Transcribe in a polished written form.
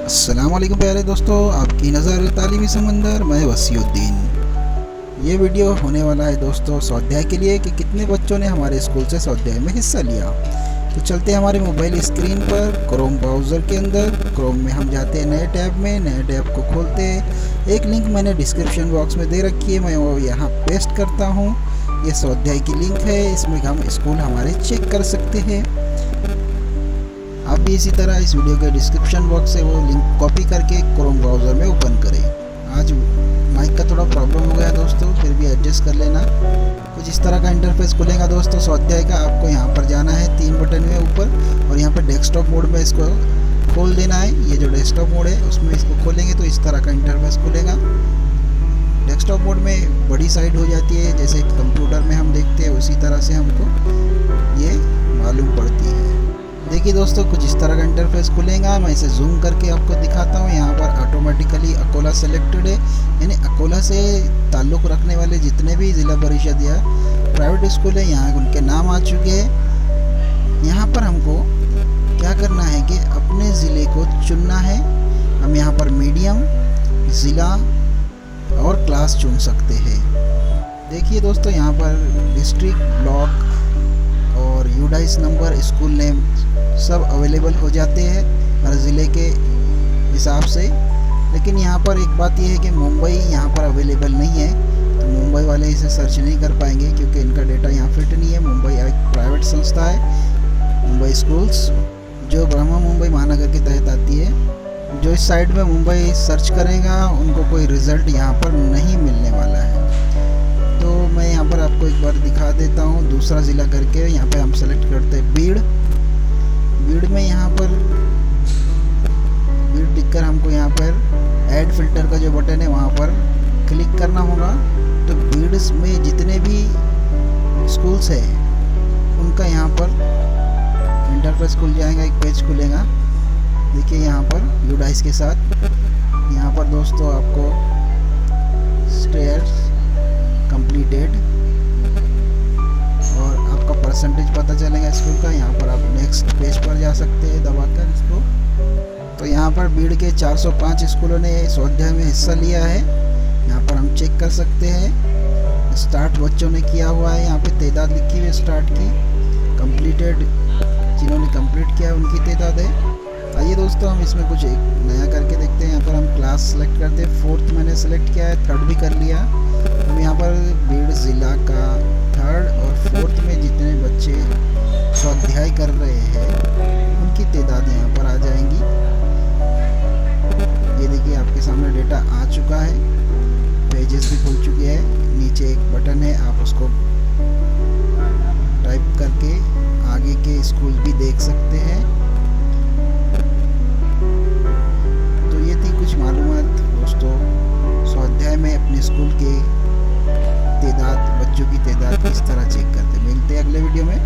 अस्सलामुअलैकुम प्यारे दोस्तों, आपकी नज़र तालीमी समंदर, मैं वसीउद्दीन। ये वीडियो होने वाला है दोस्तों स्वाध्याय के लिए कि कितने बच्चों ने हमारे स्कूल से स्वाध्याय में हिस्सा लिया। तो चलते हैं हमारे मोबाइल स्क्रीन पर क्रोम ब्राउज़र के अंदर। क्रोम में हम जाते हैं नए टैब में, नए टैब को खोलते हैं। एक लिंक मैंने डिस्क्रिप्शन बॉक्स में दे रखी है, मैं वो यहाँ पेस्ट करता हूँ। ये स्वाध्याय की लिंक है, इसमें हम स्कूल हमारे चेक कर सकते हैं। आप भी इसी तरह इस वीडियो के डिस्क्रिप्शन बॉक्स से वो लिंक कॉपी करके क्रोम ब्राउज़र में ओपन करें। आज माइक का थोड़ा प्रॉब्लम हो गया दोस्तों, फिर भी एडजस्ट कर लेना। कुछ इस तरह का इंटरफेस खुलेगा दोस्तों स्वाध्याय का। आपको यहाँ पर जाना है 3 बटन में ऊपर, और यहाँ पर डेस्कटॉप मोड में इसको खोल देना है। ये जो डेस्कटॉप मोड है उसमें इसको खोलेंगे तो इस तरह का इंटरफेस खुलेगा। डेस्कटॉप मोड में बड़ी साइड हो जाती है, जैसे कंप्यूटर में हम देखते हैं उसी तरह से हमको ये मालूम पड़ती है। देखिए दोस्तों, कुछ इस तरह का इंटरफेस खुलेगा। मैं इसे जूम करके आपको दिखाता हूँ। यहाँ पर ऑटोमेटिकली अकोला सेलेक्टेड है, यानी अकोला से ताल्लुक़ रखने वाले जितने भी ज़िला परिषद या प्राइवेट स्कूल है यहाँ उनके नाम आ चुके हैं। यहाँ पर हमको क्या करना है कि अपने ज़िले को चुनना है। हम यहाँ पर मीडियम, ज़िला और क्लास चुन सकते हैं। देखिए दोस्तों, यहाँ पर डिस्ट्रिक्ट, ब्लॉक और यूडाइस नंबर, स्कूल नेम सब अवेलेबल हो जाते हैं हर ज़िले के हिसाब से। लेकिन यहाँ पर एक बात यह है कि मुंबई यहाँ पर अवेलेबल नहीं है, तो मुंबई वाले इसे सर्च नहीं कर पाएंगे क्योंकि इनका डेटा यहाँ फिट नहीं है। मुंबई एक प्राइवेट संस्था है, मुंबई स्कूल्स, जो ब्रह्मा मुंबई महानगर के तहत आती है। जो इस साइट में मुंबई सर्च करेगा उनको कोई रिज़ल्ट यहाँ पर नहीं मिलने वाला है। तो मैं यहाँ पर आपको एक बार दिखा देता हूँ दूसरा ज़िला करके। यहाँ पे हम सेलेक्ट करते हैं बीड़। बीड़ में यहाँ पर बीड़ लिखकर हमको यहाँ पर ऐड फिल्टर का जो बटन है वहाँ पर क्लिक करना होगा। तो बीड़ में जितने भी स्कूल्स है उनका यहाँ पर इंटरफेस खुल जाएगा, एक पेज खुलेगा। देखिए यहाँ पर यूडाइस के साथ। यहाँ पर दोस्तों आपको स्टेयर्स कंप्लीटेड और आपका परसेंटेज पता चलेगा स्कूल का। यहाँ पर आप नेक्स्ट पेज पर जा सकते हैं दबाकर इसको। तो यहाँ पर बीड़ के 405 स्कूलों ने स्वाध्याय में हिस्सा लिया है। यहाँ पर हम चेक कर सकते हैं। स्टार्ट बच्चों ने किया हुआ है, यहाँ पे तादाद लिखी हुई है स्टार्ट की। कंप्लीटेड जिन्होंने कंप्लीट किया उनकी तादाद है। आइए दोस्तों, हम इसमें कुछ एक नया करके देखते हैं। यहाँ पर हम क्लास सेलेक्ट करते हैं। 4th मैंने सेलेक्ट किया है, 3rd भी कर लिया। हम यहाँ पर बीड़ ज़िला का 3rd और 4th में जितने बच्चे स्वाध्याय कर रहे हैं उनकी तादाद यहाँ पर आ जाएंगी। ये देखिए आपके सामने डेटा आ चुका है, पेजेस भी खुल चुके हैं। नीचे एक बटन है, आप उसको टाइप करके आगे के स्कूल भी देख सकते हैं। तो ये थी कुछ मालूमात दोस्तों स्वाध्याय में अपने स्कूल के तादाद, बच्चों की तादाद किस तरह चेक करते हैं। मिलते हैं अगले वीडियो में।